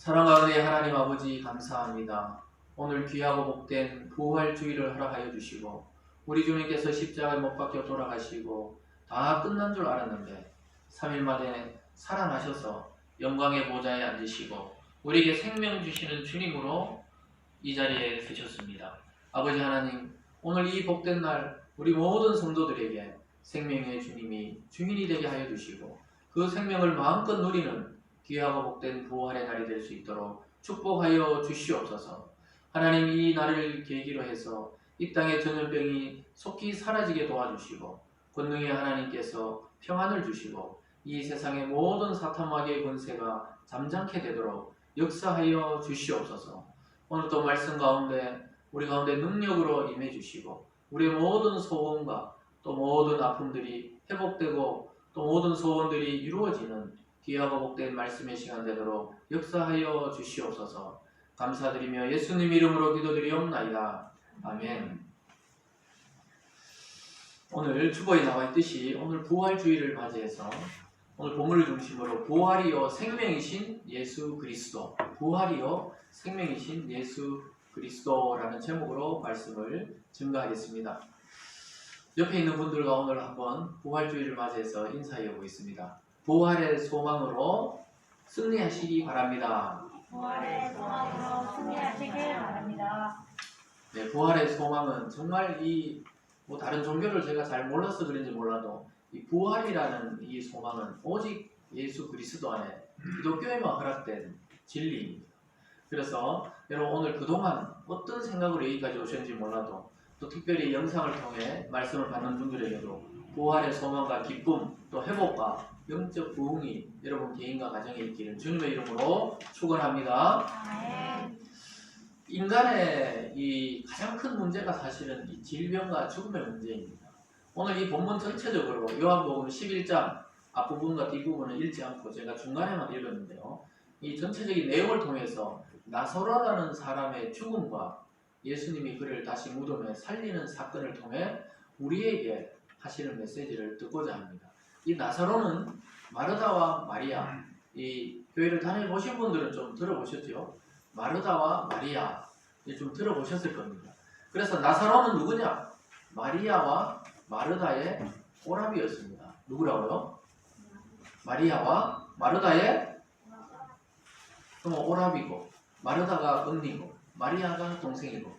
사랑 가운데 하나님 아버지 감사합니다. 오늘 귀하고 복된 부활주의를 허락하여 주시고 우리 주님께서 십자가에 못 박혀 돌아가시고 다 끝난 줄 알았는데 3일 만에 살아나셔서 영광의 보좌에 앉으시고 우리에게 생명 주시는 주님으로 이 자리에 계셨습니다. 아버지 하나님, 오늘 이 복된 날 우리 모든 성도들에게 생명의 주님이 주인이 되게 하여 주시고 그 생명을 마음껏 누리는 귀하고 복된 부활의 날이 될 수 있도록 축복하여 주시옵소서. 하나님, 이 날을 계기로 해서 이 땅의 전염병이 속히 사라지게 도와주시고 권능의 하나님께서 평안을 주시고 이 세상의 모든 사탄마귀의 권세가 잠잠케 되도록 역사하여 주시옵소서. 오늘 또 말씀 가운데 우리 가운데 능력으로 임해 주시고 우리의 모든 소원과 또 모든 아픔들이 회복되고 또 모든 소원들이 이루어지는 귀하고 복된 말씀의 시간 되도록 역사하여 주시옵소서. 감사드리며 예수님 이름으로 기도드리옵나이다. 아멘. 오늘 주보에 나와 있듯이 오늘 부활주의를 맞이해서 오늘 본문을 중심으로 부활이요 생명이신 예수 그리스도, 부활이요 생명이신 예수 그리스도라는 제목으로 말씀을 증거하겠습니다. 옆에 있는 분들과 오늘 한번 부활주의를 맞이해서 인사해 보겠습니다. 부활의 소망으로 승리하시기 바랍니다. 부활의 소망으로 승리하시길 바랍니다. 네, 부활의 소망은 정말 다른 종교를 제가 잘 몰라서 그런지 몰라도 이 부활이라는 이 소망은 오직 예수 그리스도 안에 기독교에만 허락된 진리입니다. 그래서 여러분 오늘 그동안 어떤 생각으로 여기까지 오셨는지 몰라도 또 특별히 영상을 통해 말씀을 받는 분들에게도 부활의 소망과 기쁨 또 회복과 영적 부흥이 여러분 개인과 가정에 있기를 주님의 이름으로 축원합니다. 인간의 이 가장 큰 문제가 사실은 이 질병과 죽음의 문제입니다. 오늘 이 본문 전체적으로 요한복음 11장 앞부분과 뒷부분을 읽지 않고 제가 중간에만 읽었는데요. 이 전체적인 내용을 통해서 나사로라는 사람의 죽음과 예수님이 그를 다시 무덤에 살리는 사건을 통해 우리에게 하시는 메시지를 듣고자 합니다. 이 나사로는 마르다와 마리아, 이 교회를 다녀보신 분들은 좀 들어보셨죠? 마르다와 마리아, 좀 들어보셨을 겁니다. 그래서 나사로는 누구냐? 마리아와 마르다의 오라비였습니다. 누구라고요? 마리아와 마르다의 오라비고, 마르다가 언니고, 마리아가 동생이고,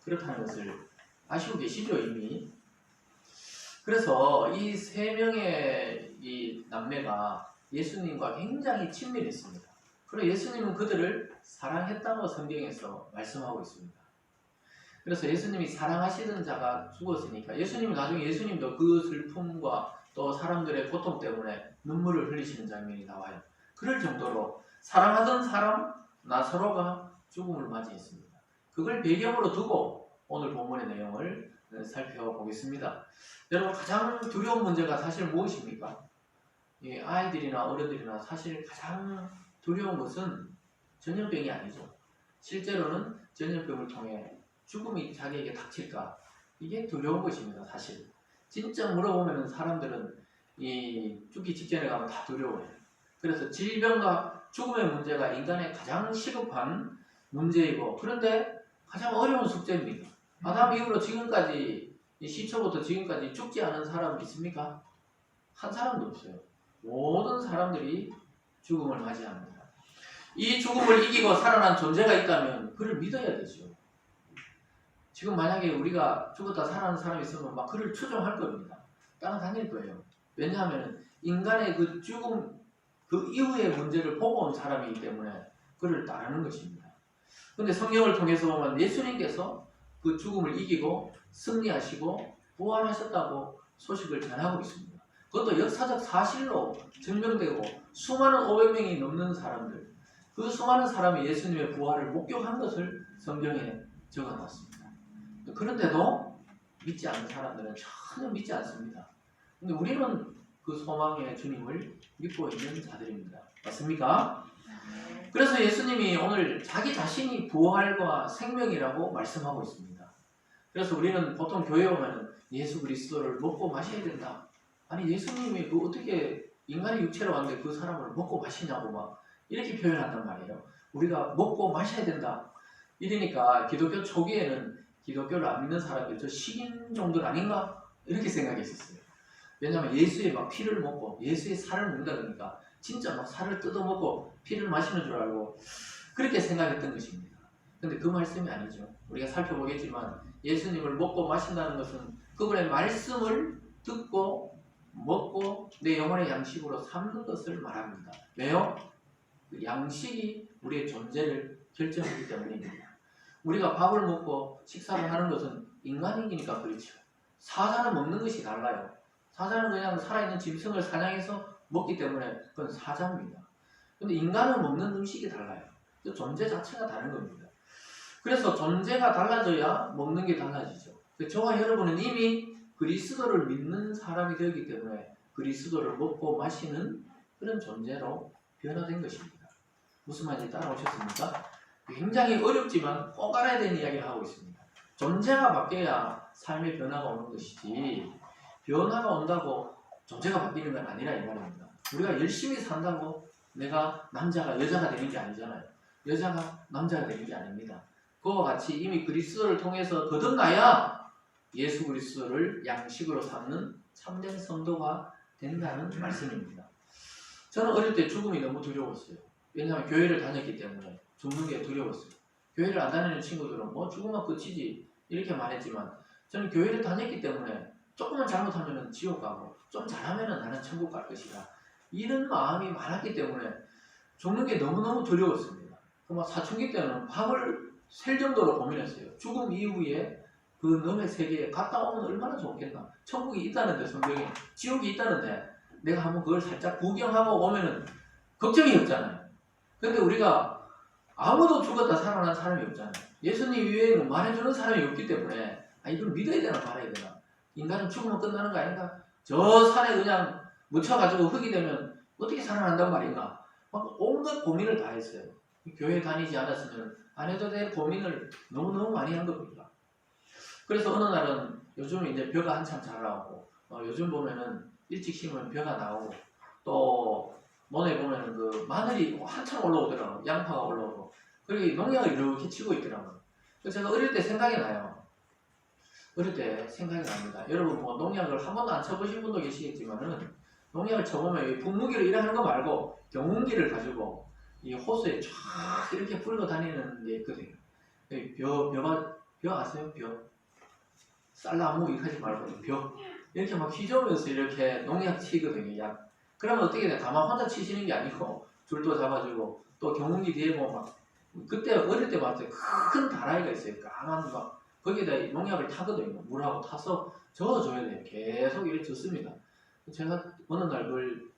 그렇다는 것을 아시고 계시죠, 이미? 그래서 이 세 명의 이 남매가 예수님과 굉장히 친밀했습니다. 그리고 예수님은 그들을 사랑했다고 성경에서 말씀하고 있습니다. 그래서 예수님이 사랑하시던 자가 죽었으니까 예수님이 나중에 예수님도 그 슬픔과 또 사람들의 고통 때문에 눈물을 흘리시는 장면이 나와요. 그럴 정도로 사랑하던 사람 나사로가 죽음을 맞이했습니다. 그걸 배경으로 두고 오늘 본문의 내용을 살펴보겠습니다. 여러분 가장 두려운 문제가 사실 무엇입니까? 아이들이나 어른들이나 사실 가장 두려운 것은 전염병이 아니죠. 실제로는 전염병을 통해 죽음이 자기에게 닥칠까? 이게 두려운 것입니다. 사실 진짜 물어보면 사람들은 죽기 직전에 가면 다 두려워해요. 그래서 질병과 죽음의 문제가 인간의 가장 시급한 문제이고 그런데 가장 어려운 숙제입니다. 아담 이후로 지금까지 이 시초부터 지금까지 죽지 않은 사람 있습니까? 한 사람도 없어요. 모든 사람들이 죽음을 맞이합니다. 이 죽음을 이기고 살아난 존재가 있다면 그를 믿어야 되죠. 지금 만약에 우리가 죽었다 살아난 사람이 있으면 막 그를 추종할 겁니다. 따라다닐 거예요. 왜냐하면 인간의 그 죽음 그 이후의 문제를 보고 온 사람이기 때문에 그를 따르는 것입니다. 그런데 성경을 통해서 보면 예수님께서 그 죽음을 이기고 승리하시고 부활하셨다고 소식을 전하고 있습니다. 그것도 역사적 사실로 증명되고 수많은 500명이 넘는 사람들, 그 수많은 사람이 예수님의 부활을 목격한 것을 성경에 적어놨습니다. 그런데도 믿지 않는 사람들은 전혀 믿지 않습니다. 근데 우리는 그 소망의 주님을 믿고 있는 자들입니다. 맞습니까? 그래서 예수님이 오늘 자기 자신이 부활과 생명이라고 말씀하고 있습니다. 그래서 우리는 보통 교회에 오면 예수 그리스도를 먹고 마셔야 된다. 아니 예수님이 어떻게 인간의 육체로 왔는데 그 사람을 먹고 마시냐고 막 이렇게 표현한단 말이에요. 우리가 먹고 마셔야 된다. 이러니까 기독교 초기에는 기독교를 안 믿는 사람들 저 식인종들 아닌가? 이렇게 생각했었어요. 왜냐하면 예수의 막 피를 먹고 예수의 살을 먹는다 그러니까 진짜 막 살을 뜯어먹고 피를 마시는 줄 알고 그렇게 생각했던 것입니다. 근데 그 말씀이 아니죠. 우리가 살펴보겠지만 예수님을 먹고 마신다는 것은 그분의 말씀을 듣고 먹고 내 영혼의 양식으로 삼는 것을 말합니다. 왜요? 그 양식이 우리의 존재를 결정하기 때문입니다. 우리가 밥을 먹고 식사를 하는 것은 인간이니까 그렇죠. 사자는 먹는 것이 달라요. 사자는 그냥 살아있는 짐승을 사냥해서 먹기 때문에 그건 사자입니다. 근데 인간은 먹는 음식이 달라요. 그 존재 자체가 다른 겁니다. 그래서 존재가 달라져야 먹는 게 달라지죠. 저와 여러분은 이미 그리스도를 믿는 사람이 되었기 때문에 그리스도를 먹고 마시는 그런 존재로 변화된 것입니다. 무슨 말인지 따라오셨습니까? 굉장히 어렵지만 꼭 알아야 되는 이야기를 하고 있습니다. 존재가 바뀌어야 삶의 변화가 오는 것이지 변화가 온다고 존재가 바뀌는 건 아니라 이 말입니다. 우리가 열심히 산다고 내가 남자가 여자가 되는 게 아니잖아요. 여자가 남자가 되는 게 아닙니다. 그와 같이 이미 그리스도를 통해서 거듭나야 예수 그리스도를 양식으로 삼는 참된 성도가 된다는 말씀입니다. 저는 어릴 때 죽음이 너무 두려웠어요. 왜냐하면 교회를 다녔기 때문에 죽는 게 두려웠어요. 교회를 안 다니는 친구들은 뭐 죽으면 끝이지 이렇게 말했지만 저는 교회를 다녔기 때문에 조금만 잘못하면 지옥 가고 좀 잘하면 나는 천국 갈 것이다. 이런 마음이 많았기 때문에 죽는 게 너무너무 두려웠습니다. 사춘기 때는 밤을 샐 정도로 고민했어요. 죽음 이후에 그 너의 세계에 갔다 오면 얼마나 좋겠나. 천국이 있다는데 성경에 지옥이 있다는데 내가 한번 그걸 살짝 구경하고 오면은 걱정이 없잖아요. 근데 우리가 아무도 죽었다 살아난 사람이 없잖아요. 예수님 이외에는 말해주는 사람이 없기 때문에 이걸 믿어야 되나 말아야 되나. 인간은 죽으면 끝나는 거 아닌가? 저 산에 그냥 묻혀가지고 흙이 되면 어떻게 살아난단 말인가? 막 온갖 고민을 다 했어요. 교회 다니지 않았으면 안 해도 될 고민을 너무너무 많이 한 겁니다. 그래서 어느 날은 요즘 이제 벼가 한참 자라고 요즘 보면은 일찍 심으면 벼가 나오고 또 논에 보면은 그 마늘이 한참 올라오더라고요. 양파가 올라오고 그리고 농약을 이렇게 치고 있더라고요. 그래서 제가 어릴 때 생각이 나요. 어릴 때 생각이 납니다. 여러분 뭐 농약을 한 번도 안 쳐보신 분도 계시겠지만은 농약을 쳐보면 분무기로 일하는 거 말고 경운기를 가지고 이 호수에 쫙 이렇게 뿌리고 다니는 게 있거든요. 벼 아세요? 벼? 쌀나무 이렇게 하지 말고 벼 이렇게 막 휘저으면서 이렇게 농약 치거든요. 약. 그러면 어떻게 돼? 다만 혼자 치시는 게 아니고 줄도 잡아주고 또 경운기 뒤에 보면 막 그때 어릴 때 봤어요. 큰 다라이가 있어요. 까만 막 거기에다 농약을 타거든요. 물하고 타서 저어줘야 돼요. 계속 이렇게 젓습니다. 제가 어느 날 그걸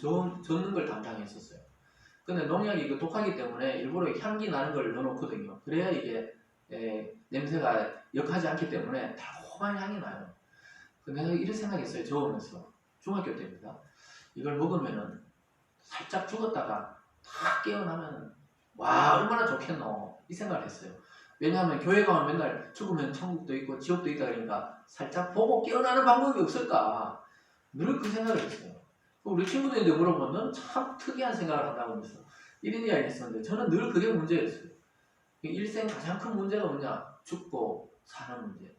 젓는 걸 담당했었어요. 근데 농약이 이거 독하기 때문에 일부러 향기 나는 걸 넣어놓거든요. 그래야 이게 냄새가 역하지 않기 때문에 달콤한 향이 나요. 근데 내가 이런 생각했어요. 저으면서 중학교 때입니다. 이걸 먹으면은 살짝 죽었다가 다 깨어나면 와 얼마나 좋겠노 이 생각을 했어요. 왜냐하면 교회 가면 맨날 죽으면 천국도 있고 지옥도 있다 그러니까 살짝 보고 깨어나는 방법이 없을까 늘 그 생각을 했어요. 우리 친구들인데 물어보면 너는 참 특이한 생각을 한다고 하면서 이런 이야기 했었는데 저는 늘 그게 문제였어요. 일생 가장 큰 문제가 뭐냐? 죽고 사는 문제.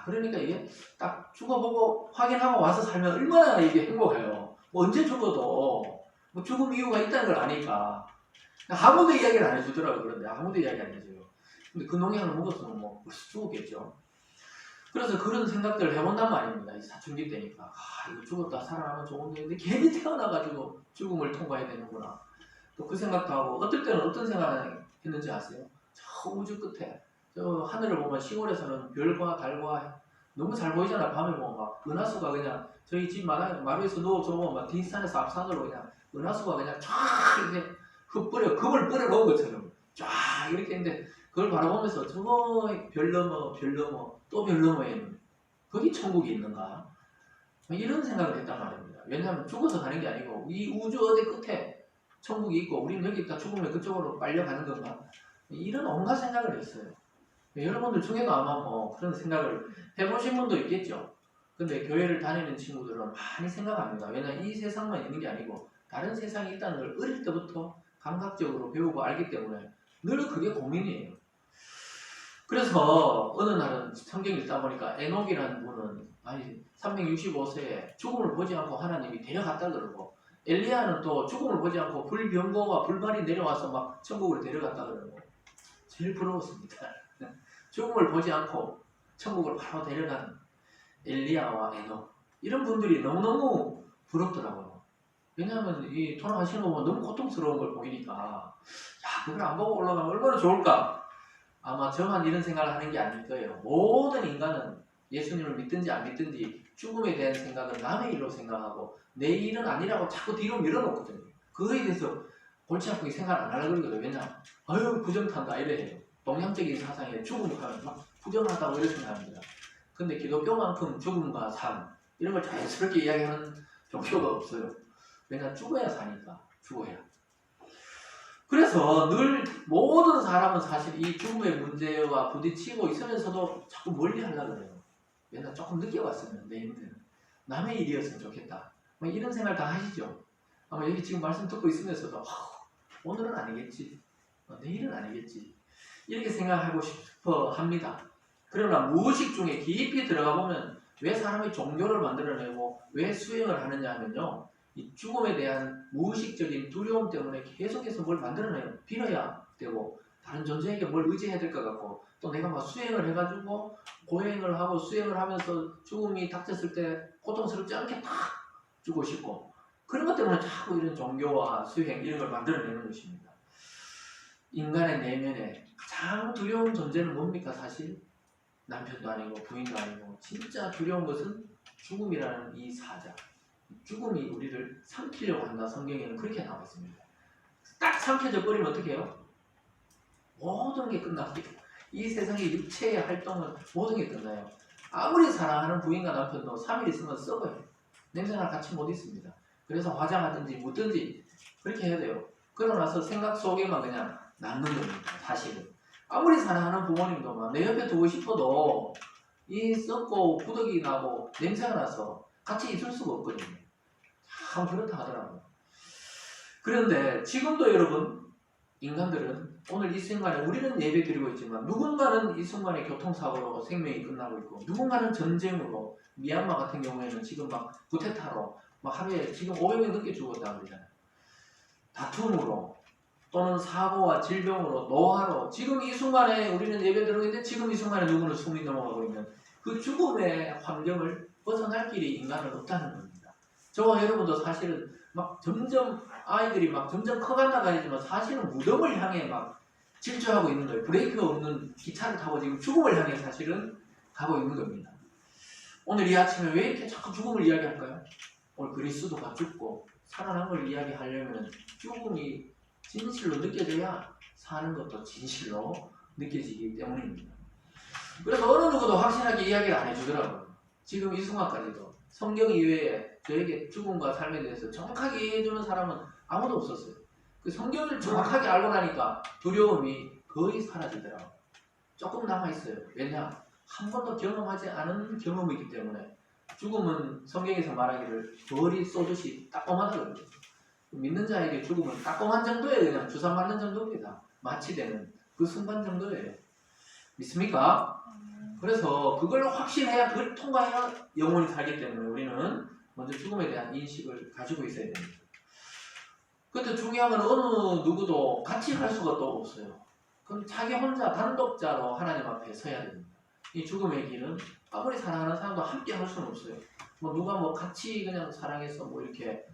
그러니까 이게 딱 죽어보고 확인하고 와서 살면 얼마나 이게 행복해요. 뭐 언제 죽어도 뭐 죽음 이유가 있다는 걸 아니까. 아무도 이야기를 안 해주더라고요. 그런데 아무도 이야기 안 해줘요. 근데 그 농약을 먹었으면 뭐 벌써 죽었겠죠. 그래서 그런 생각들을 해본단 말입니다. 이 사춘기 때니까. 이거 죽었다 살아나면 좋은데 근데 괜히 태어나가지고 죽음을 통과해야 되는구나. 또 그 생각도 하고 어떨 때는 어떤 생각을 했는지 아세요? 저 우주 끝에 저 하늘을 보면 시골에서는 별과 달과 너무 잘 보이잖아. 밤에 보면 막 은하수가 그냥 저희 집 마루에서 누워보면 막 뒷산에서 앞산으로 그냥 은하수가 그냥 쫙 이렇게 금을 뿌려 놓은 것처럼 쫙 이렇게 했는데 그걸 바라보면서 저 별 넘어 또 별 넘어에는 거기 천국이 있는가? 이런 생각을 했단 말입니다. 왜냐하면 죽어서 가는 게 아니고 이 우주 어디 끝에 천국이 있고 우리는 여기 있다 죽으면 그쪽으로 빨려가는 건가? 이런 온갖 생각을 했어요. 여러분들 중에도 아마 뭐 그런 생각을 해보신 분도 있겠죠. 근데 교회를 다니는 친구들은 많이 생각합니다. 왜냐하면 이 세상만 있는 게 아니고 다른 세상이 있다는 걸 어릴 때부터 감각적으로 배우고 알기 때문에 늘 그게 고민이에요. 그래서 어느 날은 성경 읽다 보니까 에녹이라는 분은 365세에 죽음을 보지 않고 하나님이 데려갔다 그러고, 엘리야는 또 죽음을 보지 않고 불병거와 불발이 내려와서 막 천국을 데려갔다 그러고, 제일 부러웠습니다. 죽음을 보지 않고 천국을 바로 데려간 엘리야와 에녹, 이런 분들이 너무너무 부럽더라고요. 왜냐하면 이 돌아가시는 거 보면 너무 고통스러운 걸 보이니까, 야, 그걸 안 보고 올라가면 얼마나 좋을까. 아마 저만 이런 생각을 하는 게 아닐 거예요. 모든 인간은 예수님을 믿든지 안 믿든지 죽음에 대한 생각은 남의 일로 생각하고 내 일은 아니라고 자꾸 뒤로 밀어놓거든요. 그거에 대해서 골치 아프게 생각 안 하려고 그러거든요. 왜냐? 아유, 부정탄다 이래요. 동양적인 사상에 죽음을 하면 막 부정하다고 이렇게 생각합니다. 근데 기독교만큼 죽음과 삶 이런 걸 자연스럽게 이야기하는 종교가 없어요. 왜냐? 죽어야 사니까. 죽어야. 그래서 늘 모든 사람은 사실 이 죽음의 문제와 부딪히고 있으면서도 자꾸 멀리 하려고 그래요. 맨날 조금 늦게 왔으면 내 힘들은 남의 일이었으면 좋겠다. 뭐 이런 생각 다 하시죠. 아마 여기 지금 말씀 듣고 있으면서도 오늘은 아니겠지, 내일은 아니겠지, 이렇게 생각하고 싶어 합니다. 그러나 무의식 중에 깊이 들어가 보면 왜 사람이 종교를 만들어내고 왜 수행을 하느냐 하면요, 이 죽음에 대한 무의식적인 두려움 때문에 계속해서 뭘 만들어내요. 빌어야 되고 다른 존재에게 뭘 의지해야 될 것 같고, 또 내가 막 수행을 해가지고 고행을 하고 수행을 하면서 죽음이 닥쳤을 때 고통스럽지 않게 탁 주고 싶고, 그런 것 때문에 자꾸 이런 종교와 수행 이런 걸 만들어내는 것입니다. 인간의 내면에 가장 두려운 존재는 뭡니까? 사실 남편도 아니고 부인도 아니고 진짜 두려운 것은 죽음이라는 이 사자. 죽음이 우리를 삼키려고 한다. 성경에는 그렇게 나와 있습니다. 딱 삼켜져 버리면 어떻게 해요? 모든 게 끝납니다. 이 세상의 육체의 활동은 모든 게 끝나요. 아무리 사랑하는 부인과 남편도 3일 있으면 썩어요. 냄새나 같이 못 있습니다. 그래서 화장하든지 묻든지 그렇게 해야 돼요. 그러고 나서 생각 속에만 그냥 남는 겁니다. 사실은. 아무리 사랑하는 부모님도 막 내 옆에 두고 싶어도 이 썩고 부득이 나고 냄새가 나서 같이 있을 수가 없거든요. 참 그렇다 하더라고요. 그런데 지금도 여러분, 인간들은 오늘 이 순간에 우리는 예배 드리고 있지만 누군가는 이 순간에 교통사고로 생명이 끝나고 있고, 누군가는 전쟁으로, 미얀마 같은 경우에는 지금 막 쿠데타로 막 하루에 지금 500명 넘게 죽었다 그러잖아요. 다툼으로 또는 사고와 질병으로, 노화로, 지금 이 순간에 우리는 예배 드리고 있는데 지금 이 순간에 누구는 숨이 넘어가고 있는 그 죽음의 환경을 벗어날 길이 인간은 없다는 겁니다. 저와 여러분도 사실은 막 점점 아이들이 막 점점 커간다 가지만 사실은 무덤을 향해 막 질주하고 있는 거예요. 브레이크 없는 기차를 타고 지금 죽음을 향해 사실은 가고 있는 겁니다. 오늘 이 아침에 왜 이렇게 자꾸 죽음을 이야기할까요? 오늘 그리스도가 죽고 살아난 걸 이야기하려면 죽음이 진실로 느껴져야 사는 것도 진실로 느껴지기 때문입니다. 그래서 어느 누구도 확실하게 이야기를 안 해주더라고요. 지금 이 순간까지도 성경 이외에 저에게 죽음과 삶에 대해서 정확하게 이해해주는 사람은 아무도 없었어요. 그 성경을 정확하게 알고 나니까 두려움이 거의 사라지더라고요. 조금 남아있어요. 왜냐? 한 번도 경험하지 않은 경험이기 때문에. 죽음은 성경에서 말하기를 벌이 쏘듯이 따끔하다고 그러죠. 믿는 자에게 죽음은 따끔한 정도예요. 그냥 주사 맞는 정도입니다. 마취되는 그 순간 정도예요. 믿습니까? 그래서 그걸 확신해야, 그걸 통과해야 영원히 살기 때문에 우리는 먼저 죽음에 대한 인식을 가지고 있어야 됩니다. 그런데 중요한 건 어느 누구도 같이 갈 수가 또 없어요. 그럼 자기 혼자 단독자로 하나님 앞에 서야 됩니다. 이 죽음의 길은 아무리 사랑하는 사람도 함께 할 수는 없어요. 뭐 누가 뭐 같이 그냥 사랑해서 뭐 이렇게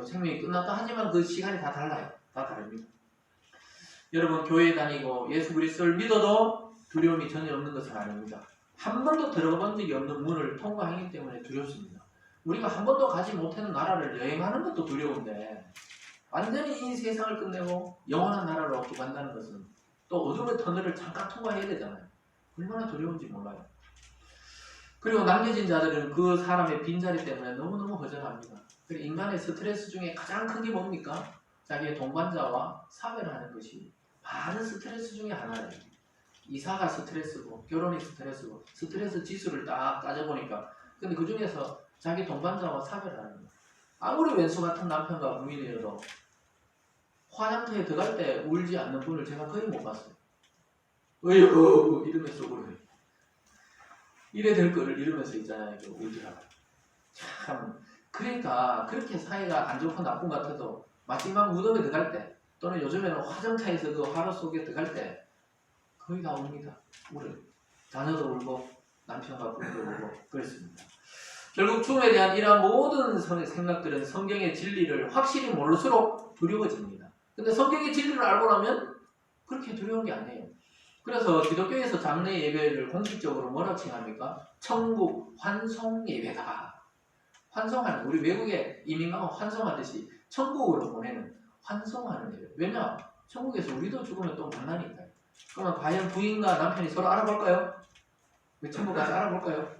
생명이 끝났다 하지만 그 시간이 다 달라요. 다 다릅니다. 여러분, 교회 다니고 예수 그리스도를 믿어도 두려움이 전혀 없는 것은 아닙니다. 한 번도 들어가 본 적이 없는 문을 통과하기 때문에 두렵습니다. 우리가 한 번도 가지 못하는 나라를 여행하는 것도 두려운데, 완전히 이 세상을 끝내고 영원한 나라로 간다는 것은 또 어둠의 터널을 잠깐 통과해야 되잖아요. 얼마나 두려운지 몰라요. 그리고 남겨진 자들은 그 사람의 빈자리 때문에 너무너무 허전합니다. 그리고 인간의 스트레스 중에 가장 큰 게 뭡니까? 자기의 동반자와 사별하는 것이 많은 스트레스 중에 하나예요. 이사가 스트레스고 결혼이 스트레스고 스트레스 지수를 딱 따져보니까, 근데 그 중에서 자기 동반자와 사별하는 거, 아무리 왼수 같은 남편과 부인이어도 화장터에 들어갈 때 울지 않는 분을 제가 거의 못 봤어요. 어휴 이러면서 울어요. 이래 될 거를 이러면서 있잖아요. 울더라고요. 참 그러니까 그렇게 사이가 안 좋고 나쁜 것 같아도 마지막 무덤에 들어갈 때 또는 요즘에는 화정차에서 그 화로 속에 들어갈 때 거의 다 웁니다. 울어요. 자녀도 울고 남편과 부부도 울고 그렇습니다. 결국 죽음에 대한 이러한 모든 생각들은 성경의 진리를 확실히 모를수록 두려워집니다. 근데 성경의 진리를 알고 나면 그렇게 두려운 게 아니에요. 그래서 기독교에서 장례 예배를 공식적으로 뭐라 칭합니까? 천국 환송 예배다. 환송하는, 우리 외국에 이민 가면 환송하듯이 천국으로 보내는 환송하는 예배. 왜냐? 천국에서 우리도 죽으면 또 만나니까요. 그러면 과연 부인과 남편이 서로 알아볼까요? 천국 가서 알아볼까요?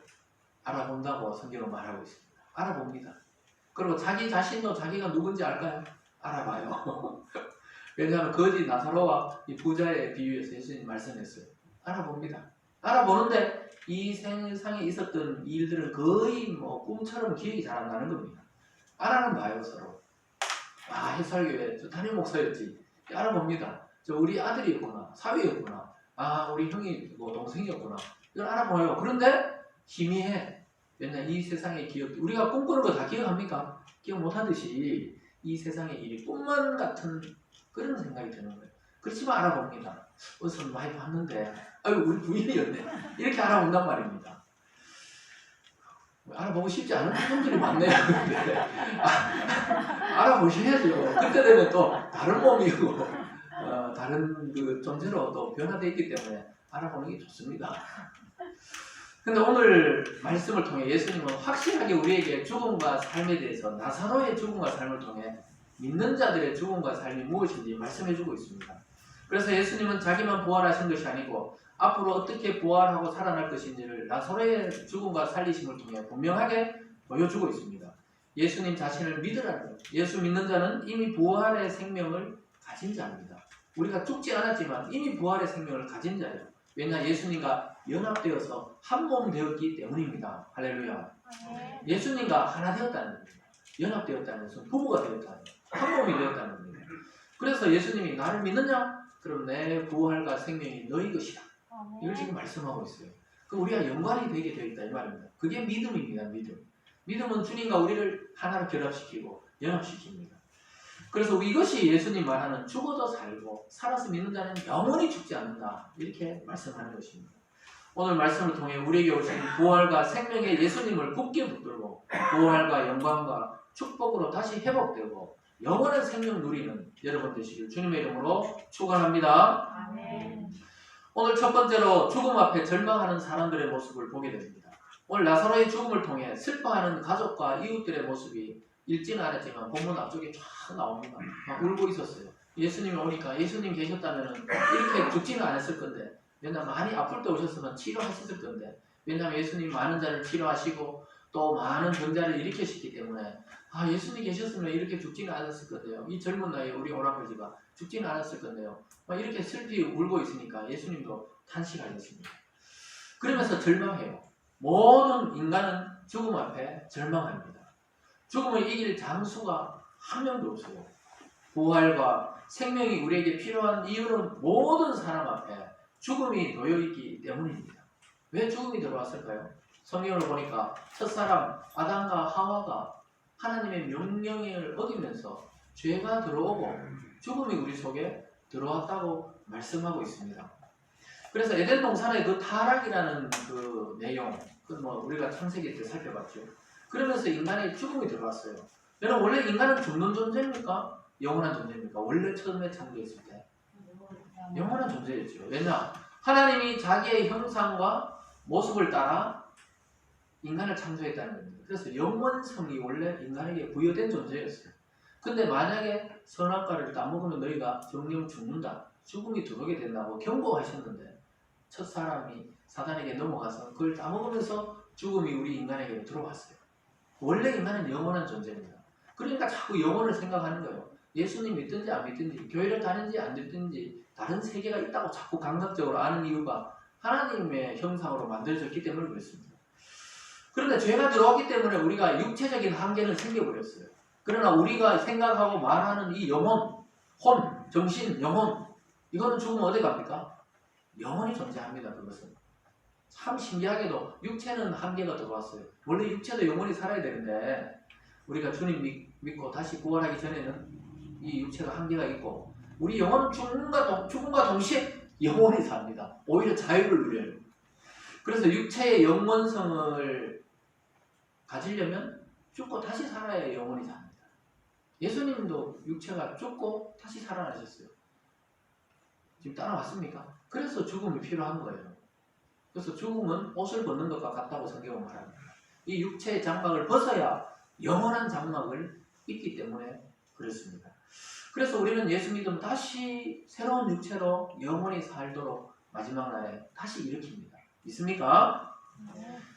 알아본다고 성경은 말하고 있습니다. 알아봅니다. 그리고 자기 자신도 자기가 누군지 알까요? 알아봐요. 왜냐하면 거지 나사로와 이 부자의 비유에서 예수님 말씀했어요. 알아봅니다. 알아보는데 이 세상에 있었던 일들은 거의 뭐 꿈처럼 기억이 잘 안 나는 겁니다. 알아는 봐요 서로. 아 해설교회 저 담임 목사였지. 알아봅니다. 저 우리 아들이었구나. 사위였구나. 아 우리 형이 뭐 동생이었구나. 이걸 알아봐요. 그런데 희미해. 왜냐 이 세상의 기억 우리가 꿈꾸는 거 다 기억합니까? 기억 못하듯이 이 세상의 일이 꿈만 같은 그런 생각이 드는 거예요. 그렇지만 알아봅니다. 어디서 많이 봤는데 아유 우리 부인이었네. 이렇게 알아본단 말입니다. 알아보고 싶지 않은 분들이 많네요. 알아보셔야죠. 그때 되면 또 다른 몸이고 다른 그 존재로 또 변화되어 있기 때문에 알아보는 게 좋습니다. 근데 오늘 말씀을 통해 예수님은 확실하게 우리에게 죽음과 삶에 대해서 나사로의 죽음과 삶을 통해 믿는 자들의 죽음과 삶이 무엇인지 말씀해주고 있습니다. 그래서 예수님은 자기만 부활하신 것이 아니고 앞으로 어떻게 부활하고 살아날 것인지를 나사로의 죽음과 살리심을 통해 분명하게 보여주고 있습니다. 예수님 자신을 믿으라는 것. 예수 믿는 자는 이미 부활의 생명을 가진 자입니다. 우리가 죽지 않았지만 이미 부활의 생명을 가진 자예요. 왜냐 예수님과 연합되어서 한 몸 되었기 때문입니다. 할렐루야. 예수님과 하나 되었다는 겁니다. 연합되었다는 것은 부부가 되었다는 거예요. 한 몸이 되었다는 겁니다. 그래서 예수님이 나를 믿느냐? 그럼 내 부활과 생명이 너희 것이다. 이걸 지금 말씀하고 있어요. 그럼 우리가 연관이 되게 되어 있다 이 말입니다. 그게 믿음입니다. 믿음. 믿음은 주님과 우리를 하나로 결합시키고 연합시킵니다. 그래서 이것이 예수님 말하는 죽어도 살고 살아서 믿는 자는 영원히 죽지 않는다. 이렇게 말씀하는 것입니다. 오늘 말씀을 통해 우리에게 오신 부활과 생명의 예수님을 굳게 붙들고 부활과 영광과 축복으로 다시 회복되고 영원한 생명 누리는 여러분 되시길 주님의 이름으로 축원합니다. 아멘. 오늘 첫 번째로 죽음 앞에 절망하는 사람들의 모습을 보게 됩니다. 오늘 나사로의 죽음을 통해 슬퍼하는 가족과 이웃들의 모습이 읽지는 않았지만 본문 앞쪽에 쫙 나옵니다. 막 울고 있었어요. 예수님이 오니까 예수님 계셨다면 이렇게 죽지는 않았을 건데 왜냐하면 많이 아플 때 오셨으면 치료하셨을 건데 왜냐하면 예수님 많은 자를 치료하시고 또 많은 병자를 일으키셨기 때문에 아 예수님 계셨으면 이렇게 죽지는 않았을 건데요. 이 젊은 나이에 우리 오라버지가 죽지는 않았을 건데요. 막 이렇게 슬피 울고 있으니까 예수님도 탄식하셨습니다. 그러면서 절망해요. 모든 인간은 죽음 앞에 절망합니다. 죽음을 이길 장수가 한 명도 없어요. 부활과 생명이 우리에게 필요한 이유는 모든 사람 앞에 죽음이 놓여있기 때문입니다. 왜 죽음이 들어왔을까요? 성경을 보니까 첫사람 아담과 하와가 하나님의 명령을 어기면서 죄가 들어오고 죽음이 우리 속에 들어왔다고 말씀하고 있습니다. 그래서 에덴 동산의 그 타락이라는 그 내용, 그건 뭐 우리가 창세기 때 살펴봤죠. 그러면서 인간의 죽음이 들어왔어요. 여러분 원래 인간은 죽는 존재입니까? 영원한 존재입니까? 원래 처음에 창조했을 때 영원한 존재였죠. 왜냐? 하나님이 자기의 형상과 모습을 따라 인간을 창조했다는 겁니다. 그래서 영원성이 원래 인간에게 부여된 존재였어요. 근데 만약에 선악과를 따먹으면 너희가 정령 죽는다. 죽음이 들어오게 된다고 경고하셨는데 첫 사람이 사단에게 넘어가서 그걸 따먹으면서 죽음이 우리 인간에게 들어왔어요. 원래 인간은 영원한 존재입니다. 그러니까 자꾸 영혼을 생각하는 거예요. 예수님 믿든지 안 믿든지 교회를 다니든지 안 듣든지 다른 세계가 있다고 자꾸 감각적으로 아는 이유가 하나님의 형상으로 만들어졌기 때문에 그렇습니다. 그런데 죄가 들어왔기 때문에 우리가 육체적인 한계는 생겨버렸어요. 그러나 우리가 생각하고 말하는 이 영혼, 혼, 정신, 영혼. 이거는 죽으면 어디 갑니까? 영원히 존재합니다. 그것은. 참 신기하게도 육체는 한계가 들어왔어요. 원래 육체도 영원히 살아야 되는데 우리가 주님 믿고 다시 구원하기 전에는 이 육체가 한계가 있고 우리 영혼은 죽음과 동시에 영원히 삽니다. 오히려 자유를 누려요. 그래서 육체의 영원성을 가지려면 죽고 다시 살아야 영원히 삽니다. 예수님도 육체가 죽고 다시 살아나셨어요. 지금 따라왔습니까? 그래서 죽음이 필요한 거예요. 그래서 죽음은 옷을 벗는 것과 같다고 성경은 말합니다. 이 육체의 장막을 벗어야 영원한 장막을 입기 때문에 그렇습니다. 그래서 우리는 예수 믿으면 다시 새로운 육체로 영원히 살도록 마지막 날에 다시 일으킵니다. 믿습니까?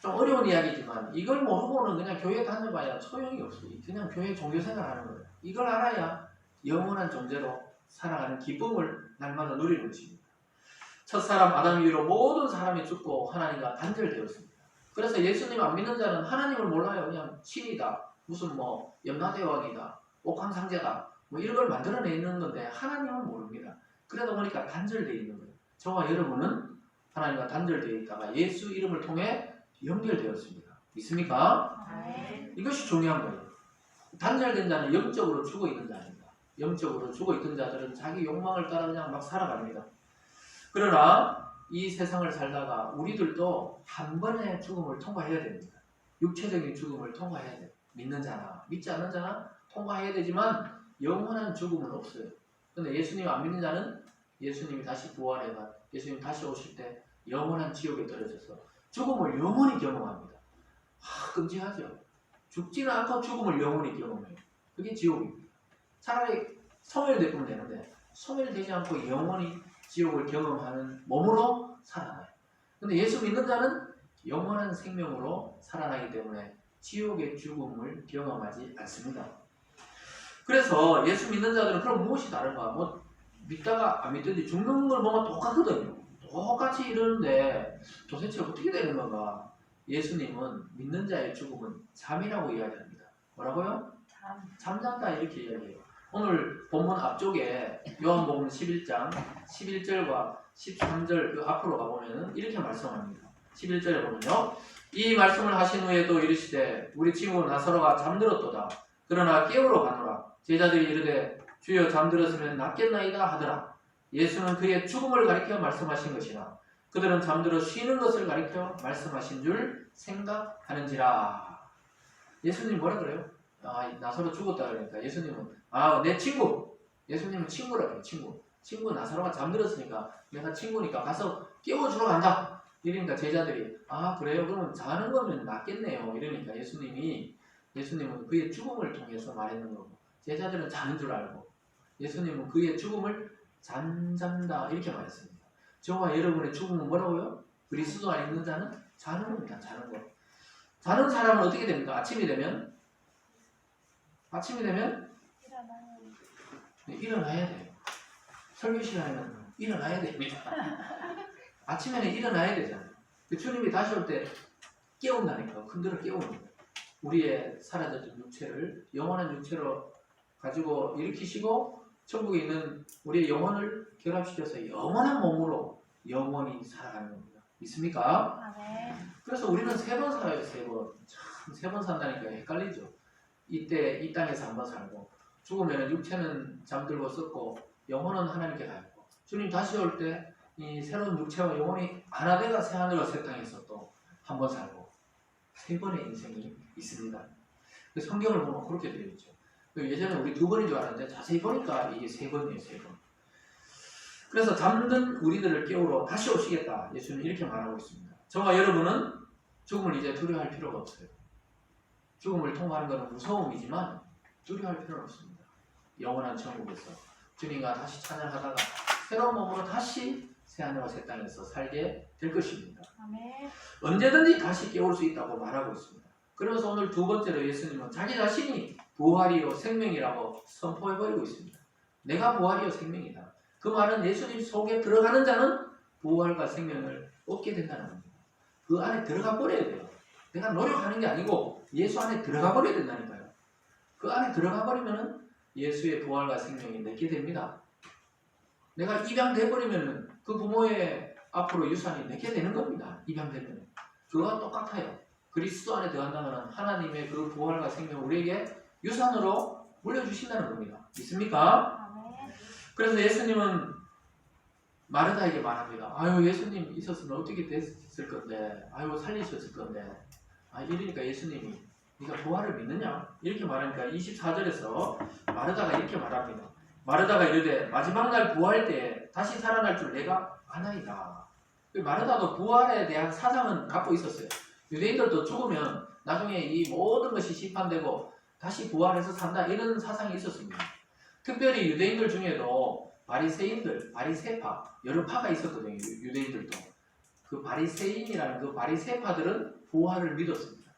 좀 어려운 이야기지만 이걸 모르고는 그냥 교회 다녀봐야 소용이 없어요. 그냥 교회 종교생활 하는 거예요. 이걸 알아야 영원한 존재로 살아가는 기쁨을 날마다 누리는 것입니다. 첫사람 아담 이후로 모든 사람이 죽고 하나님과 단절되었습니다. 그래서 예수님 안 믿는 자는 하나님을 몰라요. 그냥 신이다, 무슨 뭐 염라대왕이다, 옥황상제다, 뭐 이런 걸 만들어내는 건데 하나님은 모릅니다. 그러다 보니까 단절되어 있는 거예요. 저와 여러분은 하나님과 단절되어 있다가 예수 이름을 통해 연결되었습니다. 믿습니까? 네. 이것이 중요한 거예요. 단절된 자는 영적으로 죽어 있는 자입니다. 영적으로 죽어 있던 자들은 자기 욕망을 따라 그냥 막 살아갑니다. 그러나 이 세상을 살다가 우리들도 한 번의 죽음을 통과해야 됩니다. 육체적인 죽음을 통과해야 돼요. 믿는 자나 믿지 않는 자나 통과해야 되지만 영원한 죽음은 없어요. 그런데 예수님 안 믿는 자는 예수님이 다시 부활해가 예수님 다시 오실 때 영원한 지옥에 떨어져서 죽음을 영원히 경험합니다. 끔찍하죠. 죽지는 않고 죽음을 영원히 경험해요. 그게 지옥입니다. 차라리 소멸되면 되는데 소멸되지 않고 영원히 지옥을 경험하는 몸으로 살아나요. 근데 예수 믿는 자는 영원한 생명으로 살아나기 때문에 지옥의 죽음을 경험하지 않습니다. 그래서 예수 믿는 자들은 그럼 무엇이 다른가? 뭐 믿다가 안 믿든지 죽는 걸 보면 똑같거든요. 똑같이 이러는데 도대체 어떻게 되는 건가? 예수님은 믿는 자의 죽음은 잠이라고 이야기합니다. 뭐라고요? 잠잔다 이렇게 이야기해요. 오늘 본문 앞쪽에 요한복음 11장 11절과 13절 그 앞으로 가보면 이렇게 말씀합니다. 11절에 보면요. 이 말씀을 하신 후에도 이르시되 우리 친구 나사로가 잠들었도다. 그러나 깨우러 가노라. 제자들이 이르되 주여 잠들었으면 낫겠나이다 하더라. 예수는 그의 죽음을 가리켜 말씀하신 것이나 그들은 잠들어 쉬는 것을 가리켜 말씀하신 줄 생각하는지라. 예수님 뭐라 그래요? 나사로 죽었다 그러니까 예수님은 내 친구. 예수님은 친구라 그래요. 친구 나사로가 잠들었으니까 내가 친구니까 가서 깨워주러 간다. 이러니까 제자들이 그래요? 그러면 자는 거면 낫겠네요. 이러니까 예수님은 그의 죽음을 통해서 말했는 거고 제자들은 자는 줄 알고 예수님은 그의 죽음을 잠잔다 이렇게 말했습니다. 저와 여러분의 죽음은 뭐라고요? 그리스도 안에 있는 자는 자는 겁니다. 자는 거. 자는 사람은 어떻게 됩니까? 아침이 되면 일어나야 돼요. 설교 시간에는 일어나야 됩니다. 아침에는 일어나야 되잖아요. 주님이 다시 올 때 깨운다니까. 흔들어 깨우는 거예요. 우리의 사라졌던 육체를 영원한 육체로 가지고 일으키시고 천국에 있는 우리의 영혼을 결합시켜서 영원한 몸으로 영원히 살아가는 겁니다. 믿습니까? 네. 그래서 우리는 3번 살아요. 3번. 참 3번 산다니까 헷갈리죠. 이때 이 땅에서 한번 살고 죽으면 육체는 잠들고 썩고 영혼은 하나님께 가 있고 주님 다시 올 때 이 새로운 육체와 영혼이 하나 되가 새 하늘과 새 땅에서 또 한번 살고 3번의 인생이 있습니다. 성경을 보면 그렇게 되어 있죠. 예전에 우리 2번인 줄 알았는데 자세히 보니까 이게 3번이에요. 3번. 그래서 잠든 우리들을 깨우러 다시 오시겠다. 예수님은 이렇게 말하고 있습니다. 저와 여러분은 죽음을 이제 두려워할 필요가 없어요. 죽음을 통과하는 것은 무서움이지만 두려워할 필요는 없습니다. 영원한 천국에서 주님과 다시 찬양하다가 새로운 몸으로 다시 새하늘과 새 땅에서 살게 될 것입니다. 아멘. 언제든지 다시 깨울 수 있다고 말하고 있습니다. 그래서 오늘 2번째로 예수님은 자기 자신이 부활이요 생명이라고 선포해버리고 있습니다. 내가 부활이요 생명이다. 그 말은 예수님 속에 들어가는 자는 부활과 생명을 얻게 된다는 겁니다. 그 안에 들어가 버려야 돼요. 내가 노력하는 게 아니고 예수 안에 들어가 버려야 된다니까요. 그 안에 들어가 버리면은 예수의 부활과 생명이 내게 됩니다. 내가 입양돼버리면 그 부모의 앞으로 유산이 내게 되는 겁니다. 입양되면. 그거와 똑같아요. 그리스도 안에 들어간다면 하나님의 그 부활과 생명을 우리에게 유산으로 물려주신다는 겁니다. 믿습니까? 아멘. 그래서 예수님은 마르다에게 말합니다. 아유, 예수님 있었으면 어떻게 됐을 건데, 아유, 살리셨을 건데. 이러니까 예수님이 네가 부활을 믿느냐? 이렇게 말하니까 24절에서 마르다가 이렇게 말합니다. 마르다가 이르되 마지막 날 부활 때에 다시 살아날 줄 내가 아나이다. 마르다도 부활에 대한 사상은 갖고 있었어요. 유대인들도 죽으면 나중에 이 모든 것이 심판되고 다시 부활해서 산다, 이런 사상이 있었습니다. 특별히 유대인들 중에도 바리새인들, 바리새파, 여러 파가 있었거든요. 유대인들도. 그 바리새인이라는 그 바리새파들은 부활을 믿었습니다.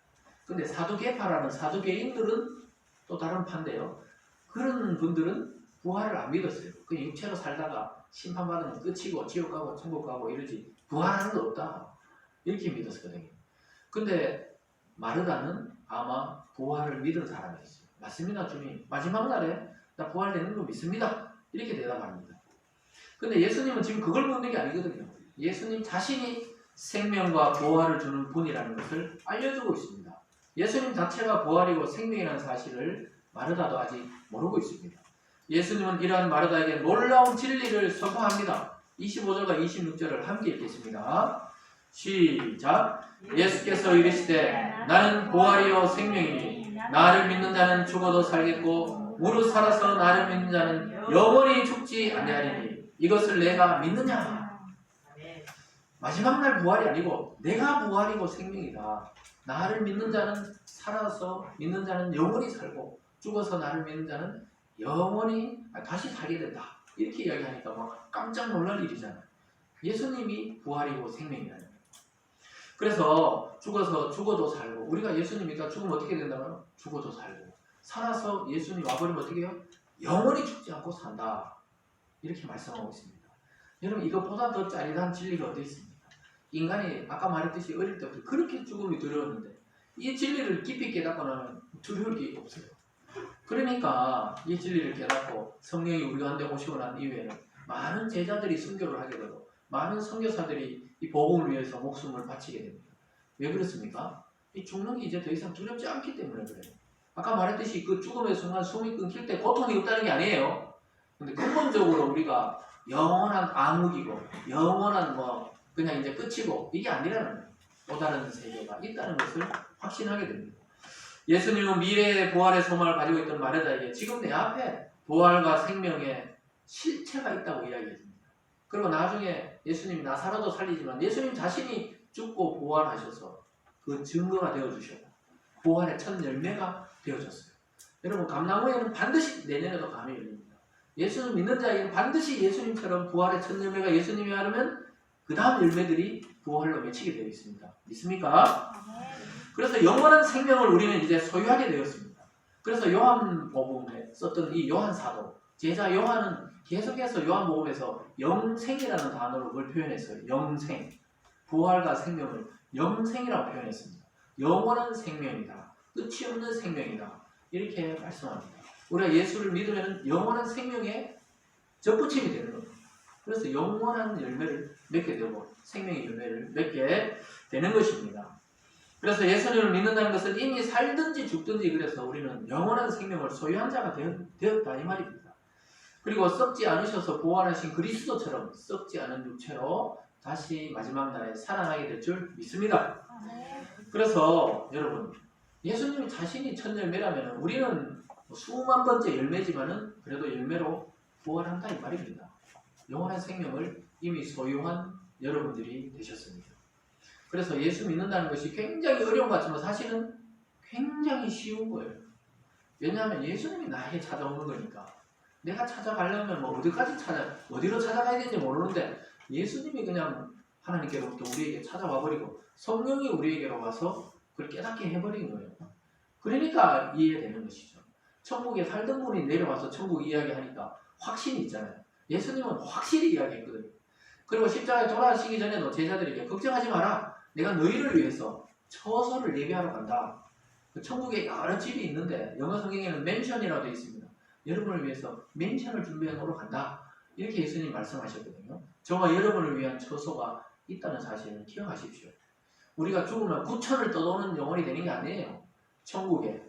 근데 사두개파라는 사두개인들은 또 다른 파인데요. 그런 분들은 부활을 안 믿었어요. 그 육체로 살다가 심판받으면 끝이고 지옥 가고 천국 가고 이러지 부활하는 거 없다, 이렇게 믿었거든요. 근데 마르다는 아마 부활을 믿은 사람이었어요. 맞습니다, 주님. 마지막 날에 나 부활되는 거 믿습니다, 이렇게 대답합니다. 근데 예수님은 지금 그걸 묻는 게 아니거든요. 예수님 자신이 생명과 부활을 주는 분이라는 것을 알려주고 있습니다. 예수님 자체가 부활이고 생명이라는 사실을 마르다도 아직 모르고 있습니다. 예수님은 이러한 마르다에게 놀라운 진리를 선포합니다. 25절과 26절을 함께 읽겠습니다. 시작. 예수께서 이르시되 나는 부활이요 생명이니 나를 믿는 자는 죽어도 살겠고 무릇 살아서 나를 믿는 자는 영원히 죽지 아니하리니 이것을 내가 믿느냐? 마지막 날 부활이 아니고 내가 부활이고 생명이다. 나를 믿는 자는 살아서 믿는 자는 영원히 살고 죽어서 나를 믿는 자는 영원히 다시 살게 된다. 이렇게 이야기하니까 막 깜짝 놀랄 일이잖아요. 예수님이 부활이고 생명이라는 거예요. 그래서 죽어도 살고, 우리가 예수님 믿다 죽으면 어떻게 된다고요? 죽어도 살고, 살아서 예수님 와버리면 어떻게 해요? 영원히 죽지 않고 산다. 이렇게 말씀하고 있습니다. 여러분, 이것보다 더 짜릿한 진리가 어디 있습니까? 인간이 아까 말했듯이 어릴 때부터 그렇게 죽음이 두려웠는데 이 진리를 깊이 깨닫고 나면 두려울 게 없어요. 그러니까 이 진리를 깨닫고 성령이 우리 가운데 오시고 난 이후에는 많은 제자들이 선교를 하게 되고 많은 선교사들이 이 복음을 위해서 목숨을 바치게 됩니다. 왜 그렇습니까? 이 죽는 게 이제 더 이상 두렵지 않기 때문에 그래요. 아까 말했듯이 그 죽음의 순간 숨이 끊길 때 고통이 없다는 게 아니에요. 근데 근본적으로 우리가 영원한 암흑이고 영원한 그냥 이제 끝이고 이게 아니라는 거예요. 또 다른 세계가 있다는 것을 확신하게 됩니다. 예수님은 미래의 부활의 소망을 가지고 있던 마르다에게 지금 내 앞에 부활과 생명의 실체가 있다고 이야기했습니다. 그리고 나중에 예수님이 나사로도 살리지만 예수님 자신이 죽고 부활하셔서 그 증거가 되어주셨고 부활의 첫 열매가 되어졌어요. 여러분, 감나무에는 반드시 내년에도 감이 열립니다. 예수님 믿는 자에게는 반드시 예수님처럼 부활의 첫 열매가 예수님이 하려면 그 다음 열매들이 부활로 맺히게 되어 있습니다. 믿습니까? 그래서 영원한 생명을 우리는 이제 소유하게 되었습니다. 그래서 요한복음에 썼던 이 요한 사도, 제자 요한은 계속해서 요한복음에서 영생이라는 단어로 그걸 표현했어요. 영생. 부활과 생명을 영생이라고 표현했습니다. 영원한 생명이다. 끝이 없는 생명이다. 이렇게 말씀합니다. 우리가 예수를 믿으면 영원한 생명에 접붙임이 되는 겁니다. 그래서 영원한 열매를 맺게 되고 생명의 열매를 맺게 되는 것입니다. 그래서 예수님을 믿는다는 것은 이미 살든지 죽든지 그래서 우리는 영원한 생명을 소유한 자가 되었다 이 말입니다. 그리고 썩지 않으셔서 부활하신 그리스도처럼 썩지 않은 육체로 다시 마지막 날에 살아나게 될 줄 믿습니다. 그래서 여러분, 예수님 자신이 첫 열매라면 우리는 수만 번째 열매지만은 그래도 열매로 부활한다 이 말입니다. 영원한 생명을 이미 소유한 여러분들이 되셨습니다. 그래서 예수 믿는다는 것이 굉장히 어려운 것 같지만 사실은 굉장히 쉬운 거예요. 왜냐하면 예수님이 나에게 찾아오는 거니까. 내가 찾아가려면 어디로 찾아가야 되는지 모르는데 예수님이 그냥 하나님께로부터 우리에게 찾아와 버리고 성령이 우리에게로 와서 그걸 깨닫게 해버린 거예요. 그러니까 이해되는 것이죠. 천국에 살던 분이 내려와서 천국 이야기하니까 확신이 있잖아요. 예수님은 확실히 이야기했거든요. 그리고 십자가에 돌아가시기 전에도 제자들에게 걱정하지 마라. 내가 너희를 위해서 처소를 예비하러 간다. 천국에 여러 집이 있는데 영어 성경에는 맨션이라고 되어 있습니다. 여러분을 위해서 맨션을 준비해 놓으러 간다. 이렇게 예수님 말씀하셨거든요. 저와 여러분을 위한 처소가 있다는 사실을 기억하십시오. 우리가 죽으면 구천을 떠도는 영혼이 되는 게 아니에요. 천국에